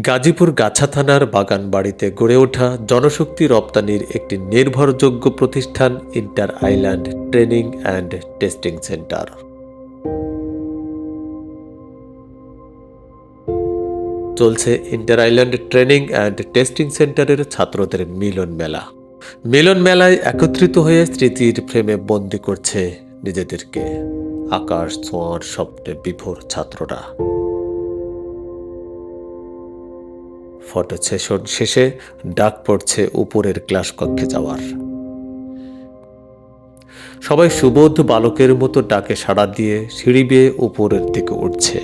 গাজীপুর গাছা থানার বাগানবাড়িতে গড়ে ওঠা জনশক্তি রপ্তানির একটি নির্ভরযোগ্য প্রতিষ্ঠান inter island training and testing center. চলছে inter island training and testing সেন্টারের ছাত্রদের মিলন মেলা। মিলন মেলায় একত্রিত হয়ে স্মৃতির ফ্রেমে বন্দি করছে নিজেদেরকে আকাশ ছোঁয়ার স্বপ্নে বিভোর ছাত্ররা। ফটো সেশন শেষে ডাক পড়ছে উপরের ক্লাস কক্ষে যাওয়ার। সবাই সুবোধ বালকের মতো ডাকে সাড়া দিয়ে সিঁড়ি বেয়ে উপরের দিকে উঠছে।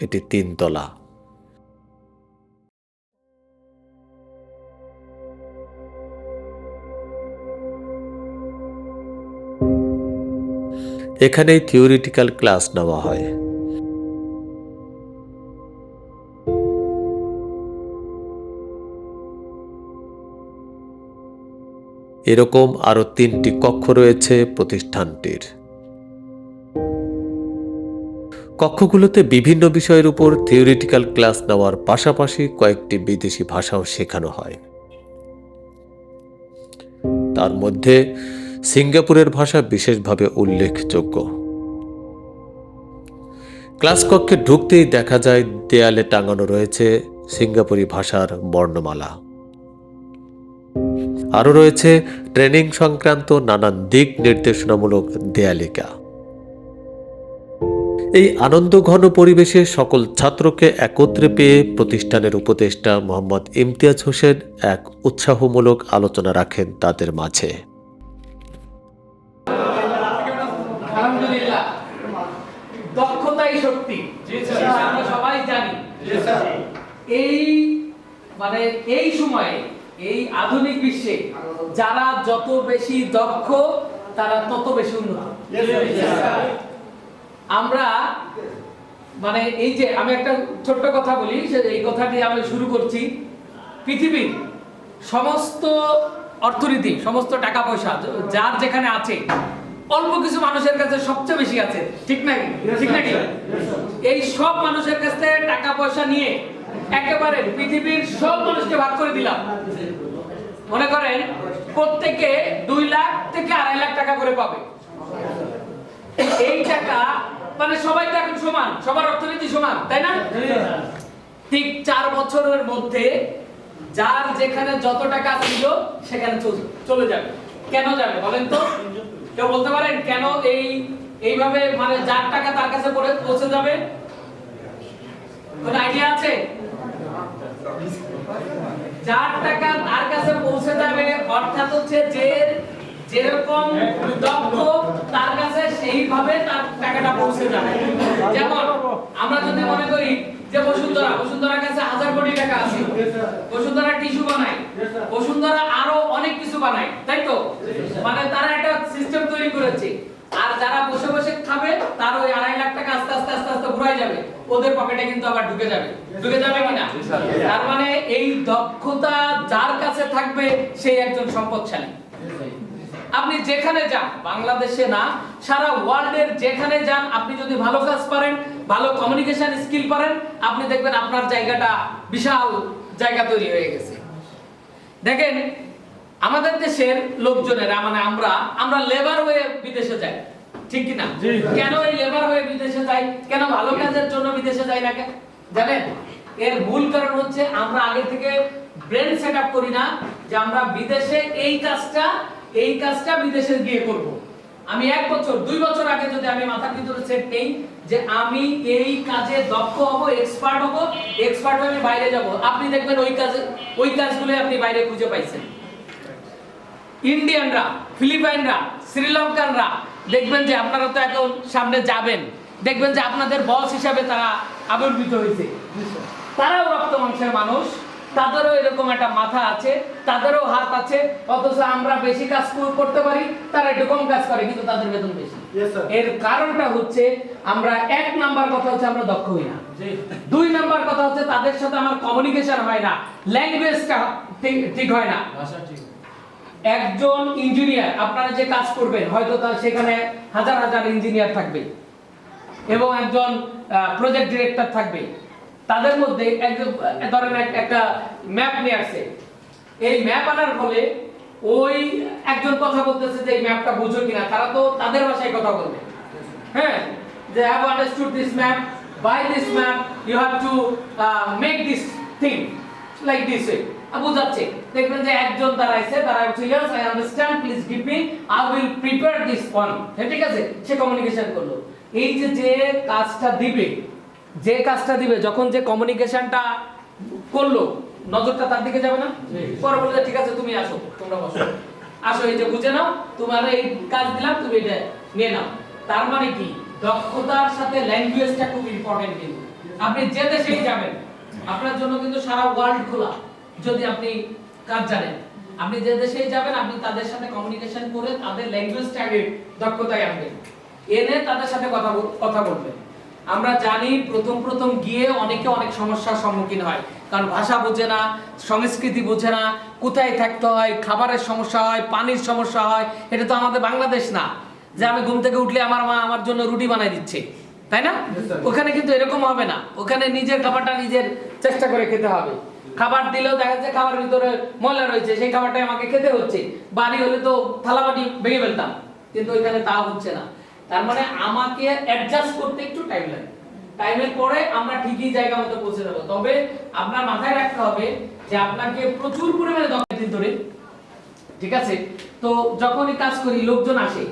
এটি 3 তলা। এখানেই থিওরিটিক্যাল ক্লাস নেওয়া হয়। এরকম আরো 3টি কক্ষ রয়েছে প্রতিষ্ঠানটির। কক্ষগুলোতে বিভিন্ন বিষয়ের উপর থিওরিটিক্যাল ক্লাস নেওয়ার পাশাপাশি কয়েকটি বিদেশি ভাষাও শেখানো হয়। তার মধ্যে সিঙ্গাপুরের ভাষা বিশেষভাবে উল্লেখযোগ্য। ক্লাস কক্ষে ঢুকতেই দেখা যায় দেয়ালে টাঙানো রয়েছে সিঙ্গাপুরি ভাষার বর্ণমালা। আরও রয়েছে ট্রেনিং সংক্রান্ত নানান দিক নির্দেশনামূলক দেয়ালিকা। এই আনন্দঘন পরিবেশে সকল ছাত্রকে একত্রে পেয়ে প্রতিষ্ঠানের উপদেষ্টা মোহাম্মদ ইমতিয়াজ হোসেন এক উৎসাহমূলক আলোচনা রাখেন তাদের মাঝে। আলহামদুলিল্লাহ, দক্ষতাই শক্তি, আমরা সবাই জানি। এই সময়ে এই আধুনিক বিশ্বে যারা যত বেশি দক্ষ তারা তত বেশি উন্নত। আমরা এই যে আমি একটা ছোট্ট কথা বলি, এই কথাটি আমি শুরু করছি। পৃথিবীর সমস্ত অর্থনীতি, সমস্ত টাকা পয়সা যার যেখানে আছে, অল্প কিছু মানুষের কাছে সবচেয়ে বেশি আছে, ঠিক নাকি? ঠিক নাকি? এই সব মানুষের কাছ থেকে টাকা পয়সা নিয়ে একেবারে পৃথিবীর সব মানুষকে ভাগ করে দিলাম। মনে করেন প্রত্যেকে 2 লাখ থেকে 2.5 লাখ টাকা করে পাবে। এই টাকা সবাই তো এখন সমান, সবার অর্থনীতি সমান, তাই না? ঠিক 4 বছরের মধ্যে যার যেখানে যত টাকা ছিল সেখানে চলে যাবে। কেন যাবে বলেন তো? কেউ বলতে পারেন কেন এইভাবে যার টাকা তার কাছে পৌঁছে যাবে? কোন আইডিয়া আছে? যার টাকা তার কাছে পৌঁছে যাবে অর্থাৎ হচ্ছে যে যেরকম দক্ষ তার কাছে সেইভাবে তার টাকাটা পৌঁছে যাবে। যেমন আমরা যদি মনে করি যে বসুন্ধরার কাছে 1000 কোটি টাকা আছে, বসুন্ধরা টিস্যু বানায়, বসুন্ধরা আরো অনেক কিছু বানায়, তাই তো? তারা একটা সিস্টেম তৈরি করেছে। আর যারা বসে বসে খাবে তার ওই 2.5 লাখ টাকা আস্তে আস্তে আস্তে আস্তে ঘুরাই যাবে, ওদের পকেটে কিন্তু আবার ঢুকে যাবে কিনা? তার এই দক্ষতা যার কাছে থাকবে সেই একজন সম্পদশালী। আপনি যেখানে যান, বাংলাদেশে না সারা ওয়ার্ল্ডের যেখানে যান, আপনি যদি ভালো কাজ পারেন, ভালো কমিউনিকেশন স্কিল পারেন, আপনি দেখবেন আপনার জায়গাটা বিশাল জায়গা তৈরি হয়ে গেছে। দেখেন আমাদের দেশের লোকজনেরা আমরা লেবার হয়ে বিদেশে যাই, ঠিক কি না? কেন এই লেবার হয়ে বিদেশে যাই? কেন ভালো কাজের জন্য বিদেশে যাই না কেন জানেন? এর মূল কারণ হচ্ছে আমরা আগে থেকে ব্রেন সেটআপ করি না যে আমরা বিদেশে এই কাজটা বিদেশে গিয়ে করব। আমি 1 বছর 2 বছর আগে যদি আমি মাথার ভিতরে সেট নেই যে আমি এই কাজে দক্ষ হব, এক্সপার্ট হয়ে আমি বাইরে যাব, আপনি দেখবেন ওই কাজগুলো আপনি বাইরে খুঁজে পাইছেন। ইন্ডিয়ানরা, ফিলিপাইনরা, শ্রীলঙ্কানরা দেখবেন যে আপনারা তো এখন সামনে যাবেন, দেখবেন যে আপনাদের বস হিসাবে তারা আবির্ভূত হয়েছে। তারাও রক্ত মাংসের মানুষ, তাদেরও এরকম একটা মাথা আছে, তাদেরও হাত আছে, অথচ আমরা বেশি কাজ করতে পারি, তারা একটু কম কাজ করে, কিন্তু তাদের বেতন বেশি। এর কারণটা হচ্ছে আমরা, এক নাম্বার কথা হচ্ছে আমরা দক্ষ হই না, দুই নাম্বার কথা হচ্ছে তাদের সাথে আমার কমিউনিকেশন হয় না, ল্যাঙ্গুয়েজটা ঠিক হয় না। একজন ইঞ্জিনিয়ার আপনারা যে কাজ করবেন, হয়তো তার সেখানে হাজার হাজার ইঞ্জিনিয়ার থাকবে এবং একজন প্রজেক্ট ডিরেক্টর থাকবে, তাদের মধ্যে একজন ধরেন একটা ম্যাপ নিয়ে আসছে, এই ম্যাপ আনার ফলে ওই একজন কথা বলতেছে যে এই ম্যাপটা বুঝো কিনা, তারা তো তাদের ভাষায় কথা বলবে, হ্যাঁ, যে have understood this map, by this map you have to make this thing like this way, বুঝাচ্ছে। দেখবেন যে একজন দাঁড়াইছে, তারা বলছে yes I understand, please give me, I will prepare this one, ঠিক আছে, সে কমিউনিকেশন করলো। এই যে যে কাজটা দিবে, যে কাজটা দিবে, যখন যে কমিউনিকেশনটা করলো, নজরটা তার দিকে যাবে না, পরে বলবে ঠিক আছে তুমি আসো, তোমরা বসো, আসো, এই যে বুঝে নাও, তোমার এই কাজ দিলাম, তুমি এটা নিয়ে নাও। তার মানে কি, দক্ষতার সাথে ল্যাঙ্গুয়েজটা খুব ইম্পর্টেন্ট। কিন্তু আপনি যে দেশেই যাবেন, আপনার জন্য কিন্তু সারা ওয়ার্ল্ড খোলা, যদি আপনি কাজ জানেন। আপনি যে দেশেই যাবেন, আপনি তাদের সাথে কমিউনিকেশন করে তাদের ল্যাঙ্গুয়েজটা আগে দক্ষতায় আনবেন, এনে তাদের সাথে কথা বলবেন। আমরা জানি প্রথম গিয়ে অনেকে অনেক সমস্যার সম্মুখীন হয়, কারণ ভাষা বোঝে না, সংস্কৃতি বোঝে না, কোথায় থাকতে হয়, খাবারের সমস্যা হয়, পানির সমস্যা হয়। এটা তো আমাদের বাংলাদেশ না যে আমি ঘুম থেকে উঠলে আমার মা আমার জন্য রুটি বানাই দিচ্ছে, তাই না? ওখানে কিন্তু এরকম হবে না, ওখানে নিজের খাবারটা নিজের চেষ্টা করে খেতে হবে। খাবার দিলেও দেখা যাচ্ছে খাবারের ভিতরে ময়লা রয়েছে, সেই খাবারটাই আমাকে খেতে হচ্ছে। বাড়ি হলে তো থালাবাটি ভেঙে ফেলতাম, কিন্তু ওইখানে তা হচ্ছে না। তার মানে আমাকে অ্যাডজাস্ট করতে একটু টাইম লাগে, টাইমের পরে আমরা ঠিকই জায়গা মতো পৌঁছে যাবো। তবে আপনার মাথায় রাখতে হবে যে আপনাকে প্রচুর পরিমাণে দরকার ধরে, ঠিক আছে? তো যখনই কাজ করি, লোকজন আসে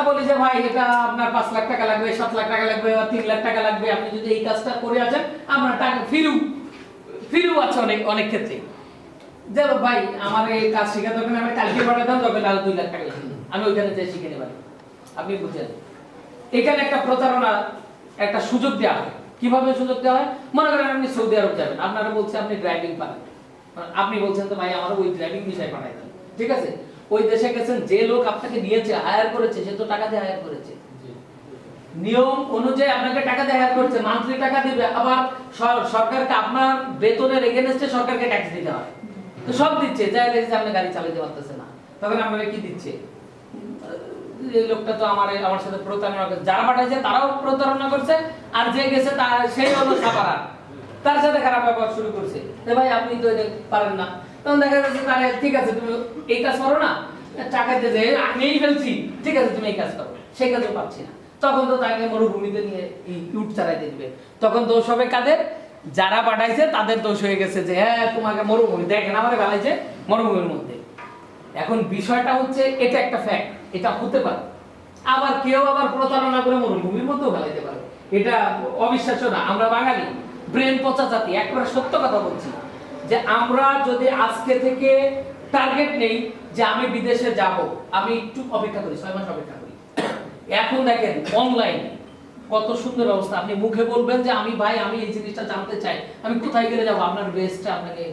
বলি যে ভাই এটা আপনার 5 লাখ টাকা লাগবে, 7 লাখ টাকা লাগবে, 3 লাখ টাকা লাগবে, আপনি যদি এই কাজটা করে আসেন আমরা টাকা ফিরু আছে অনেক ক্ষেত্রে, যে ভাই আমার এই কাজ শেখা দরকার, আমি কালকে পাঠাতাম, তবে তাহলে 2 লাখ টাকা আমি ওইখানে যেয়ে শিখে নেব। আপনি বুঝেন, এখানে একটা প্রতারণা, একটা সুযোগ দেওয়া হয়। কিভাবে সুযোগ দেওয়া হয়? মনে করেন আপনি সৌদি আরব যাবেন, আপনারা বলছে আপনি ড্রাইভিং পারেন, আপনি বলছেন তো ভাই আমার ওই ড্রাইভিং বিষয় পাঠাই দেন, ঠিক আছে? ওই দেশে গেছেন, যে লোক আপনাকে নিয়েছে, হায়ার করেছে, সে তো টাকা দিয়ে হায়ার করেছে, নিয়ম অনুযায়ী আপনাকে টাকা দিয়ে হায়ার করেছে, মান্থলি টাকা দিবে, আবার সরকারকে আপনার বেতনের এগেইনস্টে সরকারকে ট্যাক্স দিতে হয়, তো সব দিচ্ছে, যাই দেখছে আপনি গাড়ি চালাতে পারতেছে না, তখন আপনারা কি দিচ্ছে? এই লোকটা তো আমার সাথে প্রতারণা করছে, যারা পাঠাইছে তারাও প্রতারণা করছে, আর যে গেছে সেই হলো সাপারা, তার সাথে খারাপ ব্যবহার শুরু করছে। ভাই আপনি তো এটা পারেন না, তখন দেখা যাচ্ছে তাহলে ঠিক আছে তুমি এই কাজ করো না, টাকা দিয়ে আমি এই ফেলছি, ঠিক আছে তুমি এই কাজ করো, সেই কাজও পাচ্ছি না, তখন তো তাকে মরুভূমিতে নিয়ে ইউট চালাইতে দিবে। তখন দোষ হবে কাদের? যারা পাঠাইছে তাদের দোষ হয়ে গেছে, যে হ্যাঁ তোমাকে মরুভূমি দেখেন আমারে ফেলাইছে মরুভূমির মধ্যে। এখন বিষয়টা হচ্ছে এটা একটা ফ্যাক্ট, এটা হতে পারে, আবার কেউ আবার প্রতারণা করে মরুভূমির মধ্যেও ফেলাইতে পারে, এটা অবিশ্বাস্য না। আমরা বাঙালি ব্রেন পচা জাতি, একবারে সত্য কথা বলছি, যে আমরা যদি আজকে থেকে টার্গেট নেই যে আমি বিদেশে যাব, আমি একটু অপেক্ষা করি, 6 মাস অপেক্ষা করি। এখন দেখেন অনলাইন কত সুন্দর অবস্থা, আপনি মুখে বলবেন যে আমি ভাই আমি এই জিনিসটা জানতে চাই, আমি কোথায় গেলে যাব, আপনার বেস্টটা আপনাকে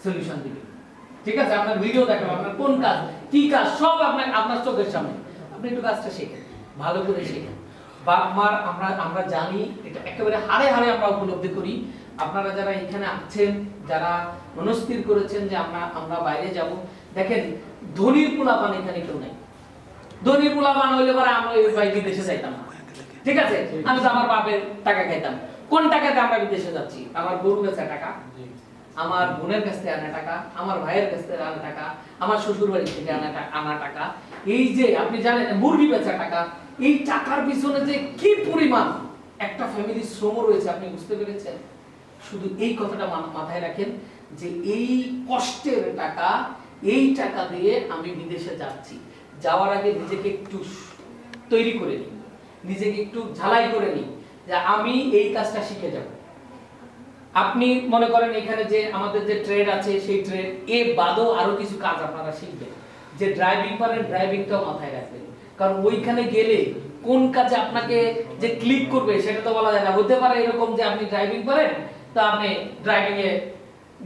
সলিউশন দিবে, ঠিক আছে? আপনার ভিডিও দেখাবো, আপনার কোন কাজ কি কাজ সব আপনার চোখের সামনে, আপনি একটু কাজটা শেখেন, ভালো করে শেখেন। বাপ মার আমরা জানি, এটা একেবারে হাড়ে হাড়ে আমরা উপলব্ধি করি। আপনারা যারা এখানে আছেন, যারা মনস্থির করেছেন যে আমরা বাইরে যাব, দেখেন ধনীর পোলাপান এখানে কেউ নাই। ধনীর পোলাপান হইলে পরে আমরা ওই বিদেশে যাইতাম না, ঠিক আছে? আমি তো আমার বাপের টাকা খাইতাম। কোন টাকাতে আমরা বিদেশে যাচ্ছি? আমার গরু বেচা টাকা, আমার বোনের কাছ থেকে আনা টাকা, আমার ভাইয়ের কাছ থেকে আনা টাকা, আমার শ্বশুর বাড়ি থেকে আনা টাকা, এই যে আপনি জানেন মুরগি বেচা টাকা, এই টাকার পিছনে যে কি পরিমাণ একটা ফ্যামিলির শ্রম রয়েছে, আপনি বুঝতে পেরেছেন? শুধু এই কথাটা মাথায় রাখেন যে এই কষ্টের টাকা, এই টাকা দিয়ে আমি বিদেশে যাচ্ছি, যাওয়ার আগে নিজেকে একটু তৈরি করে নিই, নিজেকে একটু ঝালাই করে নিই যে আমি এই কাজটা শিখে যাব। আপনি মনে করেন এখানে যে আমাদের যে ট্রেড আছে, সেই ট্রেড এ বাদও আরো কিছু কাজ আপনারা শিখবেন। যে ড্রাইভিং পারেন, ড্রাইভিংটাও মাথায় রাখবেন, কারণ ওইখানে গেলে কোন কাজে আপনাকে যে ক্লিক করবে সেটা তো বলা যায় না। হতে পারে এরকম যে আপনি ড্রাইভিং করেন, তো আপনি ড্রাইভিং এ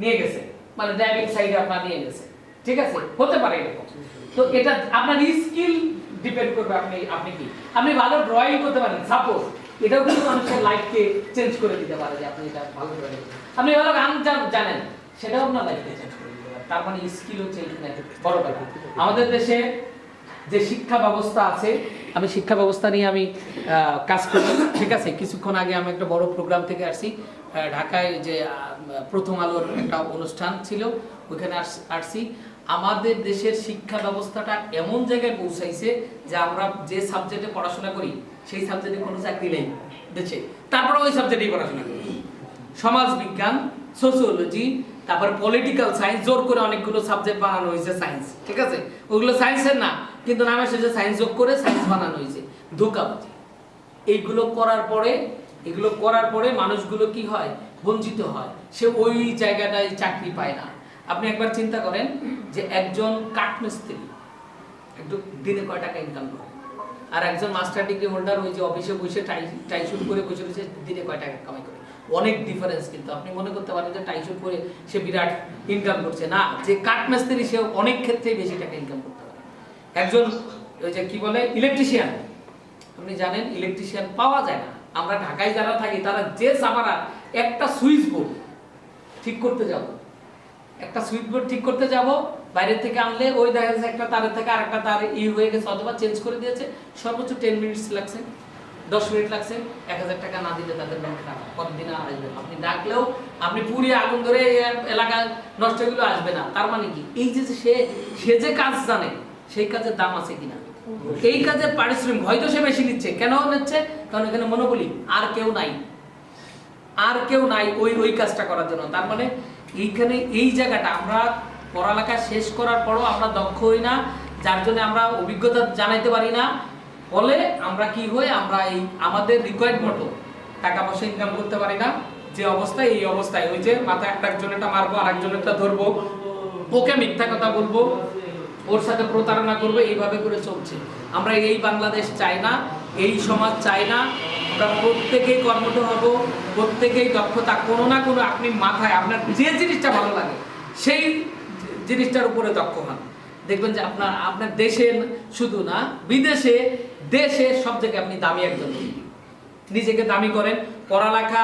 নিয়ে গেছে, মানে ড্রাইভিং সাইডে আপনার নিয়ে গেছে, ঠিক আছে, হতে পারে এরকম। তো এটা আপনার স্কিল ডিপেন্ড করবে, আপনি কি, আপনি ভালো ড্রয়িং করতে পারেন সাপোজ, এটাও কিন্তু মানুষের লাইফকে চেঞ্জ করে দিতে পারে যে আপনি এটা ভালো ড্রয়িং, আপনি ভালো গান জানেন, সেটাও আপনার লাইফকে চেঞ্জ করে দিতে পারে। তার মানে স্কিল হচ্ছে এখানে বড় ব্যাপার। আমাদের দেশে যে শিক্ষা ব্যবস্থা আছে, আমি শিক্ষা ব্যবস্থা নিয়ে আমি কাজ করি, ঠিক আছে। কিছুক্ষণ আগে আমি একটা বড় প্রোগ্রাম থেকে আসছি, ঢাকায় যে প্রথম আলোর একটা অনুষ্ঠান ছিল, ওইখানে আসছি। আমাদের দেশের শিক্ষা ব্যবস্থাটা এমন জায়গায় পৌঁছাইছে যে আমরা যে সাবজেক্টে পড়াশোনা করি সেই সাবজেক্টে কোনো চাকরি নেই দেশে, তারপরে ওই সাবজেক্টেই পড়াশোনা করি। সমাজ বিজ্ঞান, সোশিওলজি, তারপর পলিটিক্যাল সায়েন্স, জোর করে অনেকগুলো সাবজেক্ট বানানো হয়েছে সায়েন্স, ঠিক আছে, ওগুলো সায়েন্সের না, কিন্তু নামে শেষে সায়েন্স যোগ করে সায়েন্স বানানো হয়েছে, ধোঁকাবাজি। এইগুলো করার পরে মানুষগুলো কি হয়, বঞ্চিত হয়, সে ওই জায়গাটায় চাকরি পায় না। আপনি একবার চিন্তা করেন যে একজন কাঠমিস্ত্রি একটু দিনে কয় টাকা ইনকাম করে, আর একজন মাস্টার ডিগ্রি হোল্ডার ওই যে অফিসে বসে টাই শুট করে বসে বসে দিনে কয় টাকা কামাই করে, অনেক ডিফারেন্স। কিন্তু আপনি মনে করতে পারেন যে টাই শুট করে সে বিরাট ইনকাম করছে, না, যে কাঠমিস্ত্রি সে অনেক ক্ষেত্রেই বেশি টাকা ইনকাম করতে পারে। একজন ওই যে কি বলে ইলেকট্রিশিয়ান, আপনি জানেন ইলেকট্রিশিয়ান পাওয়া যায় না। আমরা ঢাকায় যারা থাকি তারা যে সামারা একটা সুইচ বোর্ড ঠিক করতে যাব, একটা সুইচ বোর্ড ঠিক করতে যাব, বাইরে থেকে আনলে ওই দেখা যাচ্ছে একটা তারের থেকে আরেকটা তার হয়ে গেছে অথবা চেঞ্জ করে দিয়েছে, সর্বোচ্চ 10 মিনিটস লাগছে, 10 মিনিট লাগছে, 1000 টাকা না দিলে তাদের মন খারাপ, কতদিন আসবে, আপনি ডাকলেও আপনি পুড়িয়ে আগুন ধরে এলাকা নষ্টগুলো আসবে না। তার মানে কি, এই যে সে যে কাজ জানে সেই কাজের দাম আছে কিনা, এই কাজের পারিশ্রমিক হয়তো সে বেশি নিচ্ছে, কেন নিচ্ছে, কারণ এখানে মনোবলি আর কেউ নাই ওই কাজটা করার জন্য। তার মানে এইখানে এই জায়গাটা আমরা পড়ালেখা শেষ করার পরও আমরা দক্ষ হই না, যার জন্য আমরা অভিজ্ঞতা জানাইতে পারি না, ফলে আমরা কি হই, আমরা এই আমাদের রিকোয়ার্ড মতো টাকা পয়সা ইনকাম করতে পারি না। যে অবস্থায়, এই অবস্থায় ওই যে মাথায় একজন একটা মারবো, আরেকজন একটা ধরবো, ওকে মিথ্যা কথা বলবো, ওর সাথে প্রতারণা করবো, এইভাবে করে চলছে। আমরা এই বাংলাদেশ চাই না, এই সমাজ চাই না। আমরা প্রত্যেকেই কর্মঠ হব, প্রত্যেকেই দক্ষতা কোনো না কোনো, আপনি মাথায় আপনার যে জিনিসটা ভালো লাগে সেই জিনিসটার উপরে দক্ষ হন, দেখবেন যে আপনার দেশে শুধু না, বিদেশে, দেশে সব জায়গায় আপনি দামি একজন, নিজেকে দামি করেন। পড়ালেখা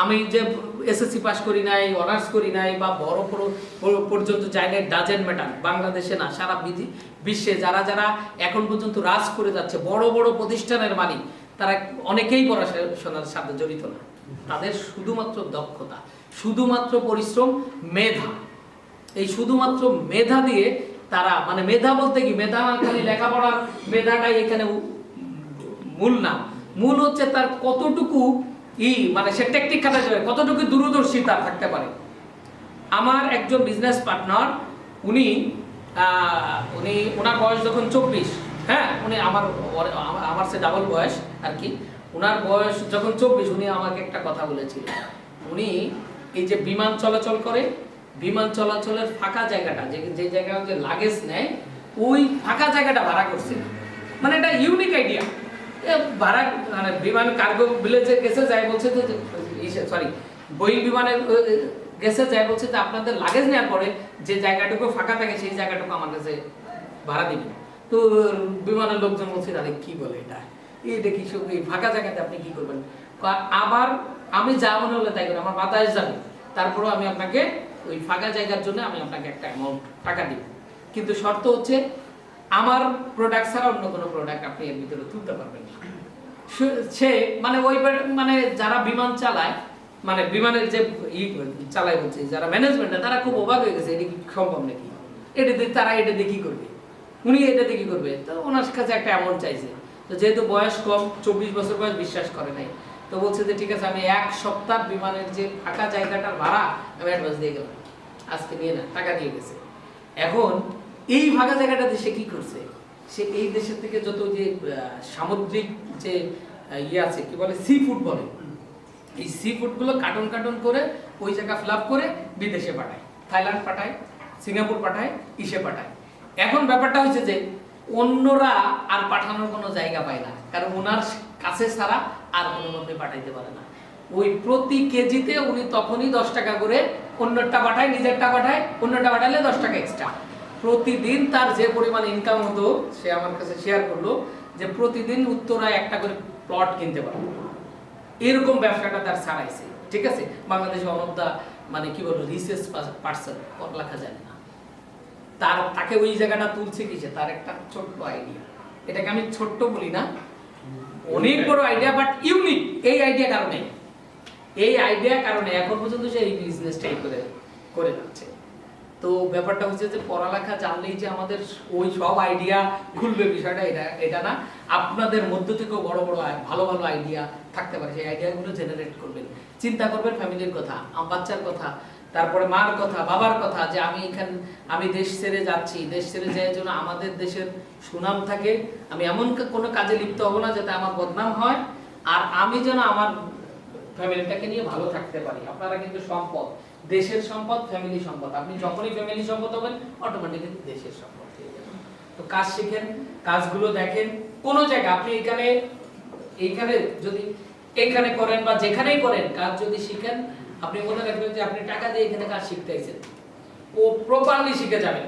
আমি যে এসএসসি পাস করি নাই, অনার্স করি নাই, বা বড় পর্যন্ত যাই নাই, ডাজেন্ট ম্যাটার। বাংলাদেশে না, সারা বিশ্বে যারা এখন পর্যন্ত রাজ করে যাচ্ছে, বড় বড় প্রতিষ্ঠানের মালিক, তারা অনেকেই পড়াশোনার সাথে জড়িত না। তাদের শুধুমাত্র দক্ষতা, শুধুমাত্র পরিশ্রম, মেধা, এই শুধুমাত্র মেধা দিয়ে তারা, মানে মেধা বলতে কি, মেধা খালি লেখাপড়ার মেধাটাই এখানে মূল না, মূল হচ্ছে তার কতটুকু মানে সে টেকনিক খাটাতে পারে, কতটুকু দূরদর্শী তার থাকতে পারে। আমার একজন বিজনেস পার্টনার, ওনার বয়স যখন 24, হ্যাঁ, উনি আমার সে ডাবল বয়স আর কি, ওনার বয়স যখন 24, উনি আমাকে একটা কথা বলেছিল, উনি এই যে বিমান চলাচল করে, বিমান চলাচলের ফাঁকা জায়গাটা, যে জায়গায় যে লাগেজ নেয়, ওই ফাঁকা জায়গাটা ভাড়া করছে। মানে এটা ইউনিক আইডিয়া। ভাড়া মানে বিমান কার্গো ভিলেজে গেছে, যাই বলছে যে সরি বোয়িং বিমানের গেছে, যাই বলছে যে আপনাদের লাগেজ নেওয়ার পরে যে জায়গাটুকু ফাঁকা থাকে সেই জায়গাটুকু আমার কাছে ভাড়া দিবেন। তো বিমানের লোকজন বলছে, আরে কি বলে এটা কি এই ফাঁকা জায়গাতে আপনি কি করবেন? আবার আমি যা মনে হলে তাই করি, আমার বাতাস যাবে, তারপরেও আমি আপনাকে ওই ফাঁকা জায়গার জন্য আমি আপনাকে একটা অ্যামাউন্ট টাকা দিব, কিন্তু শর্ত হচ্ছে আমার প্রোডাক্ট ছাড়া অন্য কোনো প্রোডাক্ট আপনি এর ভিতরে তুলতে পারবেন না। সে মানে মানে যারা বিমান চালায়, মানে বিমানের যে চালায় বলছে, যারা ম্যানেজমেন্টে, তারা খুব অবাক হয়ে গেছে, এটা কি সম্ভব নাকি, তারা এটা দিয়ে কি করবে, উনি এটা দিয়ে কি করবে। তো ওনার কাছে একটা অ্যামাউন্ট চাইছে, তো যেহেতু বয়স কম, 24 বছর বয়স, বিশ্বাস করে নাই, তো বলছে যে ঠিক আছে, আমি 1 সপ্তাহ বিমানের যে ফাঁকা জায়গাটার ভাড়া আমি অ্যাডভান্স দিয়ে গেলাম, আজকে নিয়ে না, টাকা দিয়ে গেছে। এখন এই ফাঁকা জায়গাটাতে সে কি করছে, সে এই দেশের থেকে যত যে সামুদ্রিক যে আছে, কি বলে, সি ফুড বলে, এই সি ফুডগুলো কার্টন করে ওই জায়গা ফিল আপ করে বিদেশে পাঠায়, থাইল্যান্ড পাঠায়, সিঙ্গাপুর পাঠায়, ইসে পাঠায়। এখন ব্যাপারটা হচ্ছে যে অন্যরা আর পাঠানোর কোনো জায়গা পায় না, কারণ ওনার কাছে ছাড়া আর কোনো মধ্যে পাঠাইতে পারে না। ওই প্রতি কেজিতে উনি তখনই 10 টাকা করে অন্যটা পাঠায়, নিজেরটা পাঠায়, অন্যটা পাঠালে 10 টাকা এক্সট্রা। প্রতিদিন তার যে পরিমাণ ইনকাম হতো সে আমার কাছে শেয়ার করলো যে প্রতিদিন উত্তরায় একটা করে প্লট কিনতে পারবে, এরকম ব্যবসাটা তার ছাড়াইছে। ঠিক আছে, বাংলাদেশে অনবদা মানে কি বলবো রিসার্চ পার্সন লেখা যায় না, তাকে ওই জায়গাটা তুলছে কিসে, তার একটা ছোট্ট আইডিয়া। এটাকে আমি ছোট্ট বলি না, অনেক বড় আইডিয়া, বাট ইউনিক। এই আইডিয়া কারণে এখন পর্যন্ত সে এই বিজনেসটাই করে যাচ্ছে। তো ব্যাপারটা হচ্ছে যে পড়ালেখা জানলেই যে আমাদের ওই সব আইডিয়া খুলবে বিষয়টা এটা না। আপনাদের মধ্য থেকেও বড় বড় ভালো ভালো আইডিয়া থাকতে পারে, সেই আইডিয়াগুলো জেনারেট করবেন, চিন্তা করবেন ফ্যামিলির কথা, বাচ্চার কথা, তারপরে মার কথা, বাবার কথা, যে আমি দেশ ছেড়ে যাচ্ছি, দেশ ছেড়ে যাওয়ার জন্য আমাদের দেশের সুনাম থাকে, আমি এমন কোনো কাজে লিপ্ত হব না যাতে আমার বদনাম হয়, আর আমি যেন আমার ফ্যামিলিটাকে নিয়ে ভালো থাকতে পারি। আপনারা কিন্তু সম্পদ, দেশের সম্পদ, ফ্যামিলি সম্পদ। আপনি যখনই ফ্যামিলি সম্পদ হবেন অটোমেটিক্যালি দেশের সম্পদ হয়ে যাবেন। তো কাজ শিখেন, কাজগুলো দেখেন, কোন জায়গা আপনি এইখানে যদি এখানে করেন বা যেখানেই করেন কাজ যদি শিখেন, আপনি মনে রাখবেন যে আপনি টাকা দিয়ে এখানে কাজ শিখতে আইছেন, ও প্রপারলি শিখে যাবেন।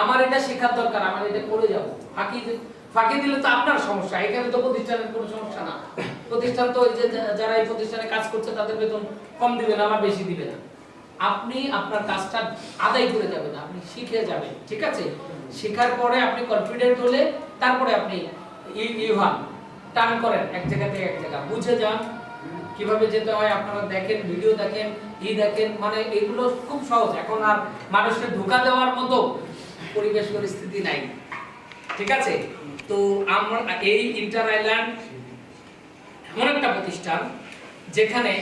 আমার এটা শেখার দরকার, আমার এটা করে যাব, ফাঁকি দিলে তো আপনার সমস্যা, এখানে তো প্রতিষ্ঠানের কোনো সমস্যা না। প্রতিষ্ঠান তো ওই যে যারা এই প্রতিষ্ঠানে কাজ করছে তাদের বেতন কম দিবে না, আমার বেশি দিবে না। আপনি আপনার কাজটা আদায় করে যাবেন, আপনি শিখে যাবেন। ঠিক আছে, শেখার পরে আপনি কনফিডেন্ট হলে তারপরে আপনি টার্ন করেন এক জায়গা থেকে এক জায়গা, বুঝে যান কিভাবে যেতে হয়। আপনারা দেখেন, ভিডিও দেখেন, দেখেন, মানে এগুলো খুব সহজ। এখন আর মানুষকে ধোঁকা দেওয়ার মতো পরিবেশ পরিস্থিতি নাই। ঠিক আছে, তো আমরা এই ইন্টার আইল্যান্ড এমন একটা প্রতিষ্ঠান যেখানে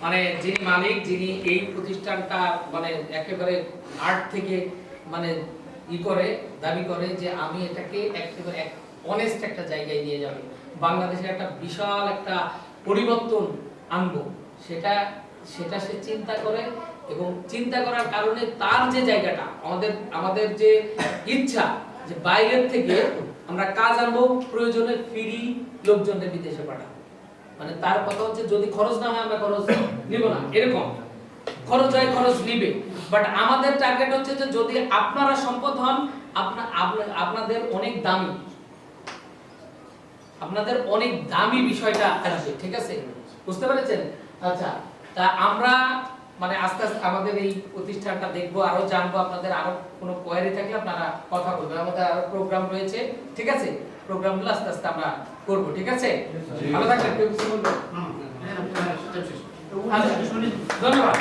মানে যিনি মালিক, যিনি এই প্রতিষ্ঠানটা মানে একেবারে আর্ট থেকে মানে দাবি করে যে আমি এটাকে একেবারে অনেস্ট একটা জায়গায় নিয়ে যাব, বাংলাদেশে একটা বিশাল একটা পরিবর্তন আনবো, সেটা সে চিন্তা করে। এবং চিন্তা করার কারণে তার যে জায়গাটা, আমাদের যে ইচ্ছা যে বাইরের থেকে আমরা কাজ আনবো, প্রয়োজনে ফ্রি লোকজনদের বিদেশে পাঠাবো। মানে তার কথা হচ্ছে যদি খরচ না হয় আমরা খরচ নিব না, এরকম খরচ হয় খরচ নিবে। বাট আমাদের টার্গেট হচ্ছে যে যদি আপনারা সম্পদ হন, আপনাদের অনেক দামি বিষয়টা আসবে। ঠিক আছে, বুঝতে পেরেছেন? আচ্ছা, তা আমরা মানে আস্তে আস্তে আমাদের এই প্রতিষ্ঠানটা দেখবো, আরো জানবো। আপনাদের আরো কোনো কোয়েরি থাকলে আপনারা কথা বলবেন, আমাদের আরো প্রোগ্রাম রয়েছে। ঠিক আছে, প্রোগ্রামগুলো আস্তে আস্তে আমরা করবো। ঠিক আছে, ভালো থাকবেন। ধন্যবাদ।